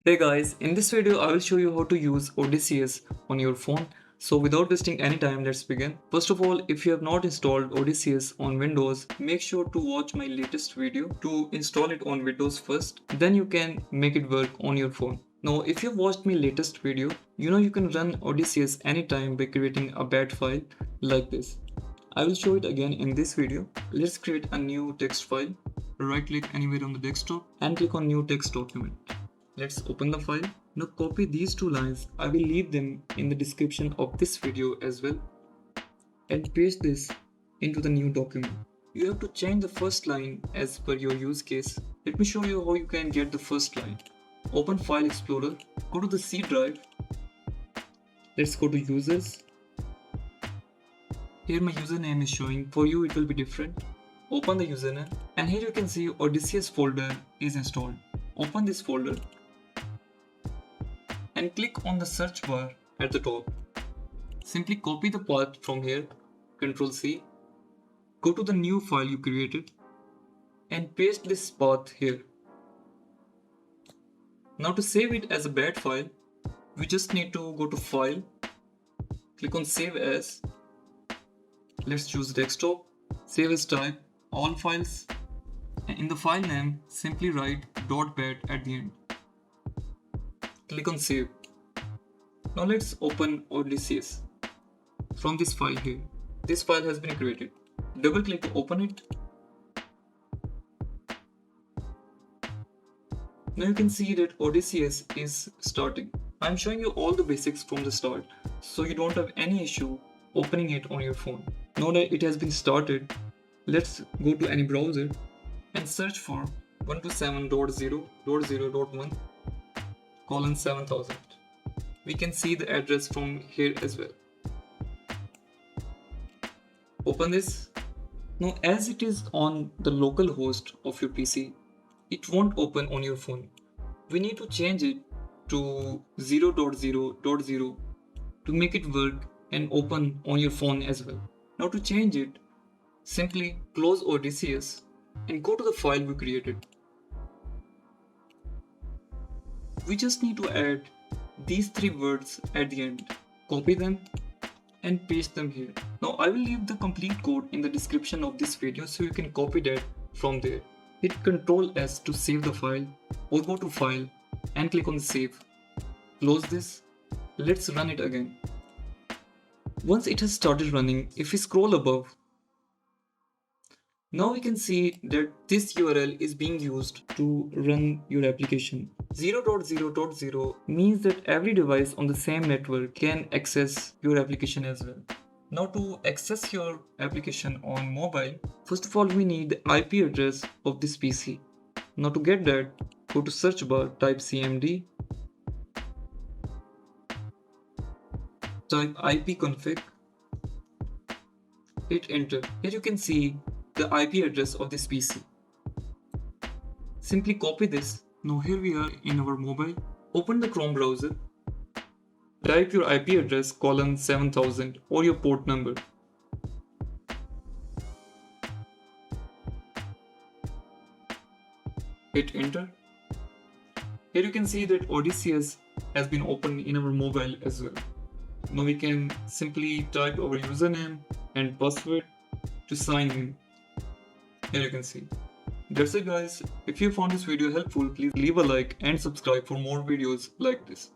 Hey guys, in this video I will show you how to use Odysseus on your phone. So without wasting any time, let's begin. First of all, if you have not installed Odysseus on Windows, make sure to watch my latest video to install it on Windows first. Then you can make it work on your phone. Now, if you've watched my latest video, you know you can run Odysseus anytime by creating a bat file like this. I will show it again in this video. Let's create a new text file. Right click anywhere on the desktop and click on new text document. Let's open the file. Now copy these two lines. I will leave them in the description of this video as well. And paste this into the new document. You have to change the first line as per your use case. Let me show you how you can get the first line. Open File Explorer. Go to the C drive. Let's go to Users. Here my username is showing. For you it will be different. Open the username. And here you can see Odysseus folder is installed. Open this folder. And click on the search bar at the top. Simply copy the path from here, Ctrl C, go to the new file you created and paste this path here. Now to save it as a bat file, we just need to go to File, click on Save As, let's choose desktop, save as type, all files, and in the file name simply write .bat at the end. Click on Save. Now let's open Odysseus from this file here. This file has been created. Double click to open it. Now you can see that Odysseus is starting. I'm showing you all the basics from the start, so you don't have any issue opening it on your phone. Now that it has been started, let's go to any browser and search for 127.0.0.1:7000. We can see the address from here as well. Open this. Now as it is on the local host of your PC, it won't open on your phone. We need to change it to 0.0.0 to make it work and open on your phone as well. Now to change it, simply close Odysseus and go to the file we created. We just need to add these three words at the end. Copy them and paste them here. Now I will leave the complete code in the description of this video so you can copy that from there. Hit Ctrl S to save the file or go to File and click on Save. Close this. Let's run it again. Once it has started running, if we scroll above, now we can see that this URL is being used to run your application. 0.0.0 means that every device on the same network can access your application as well. Now to access your application on mobile, first of all we need the IP address of this PC. Now to get that, go to search bar, type cmd, type ipconfig, hit enter. Here you can see the IP address of this PC. Simply copy this. Now here we are in our mobile. Open the Chrome browser. Type your IP address :7000 or your port number. Hit enter. Here you can see that Odysseus has been opened in our mobile as well. Now we can simply type our username and password to sign in. Here you can see. That's it guys. If you found this video helpful, please leave a like and subscribe for more videos like this.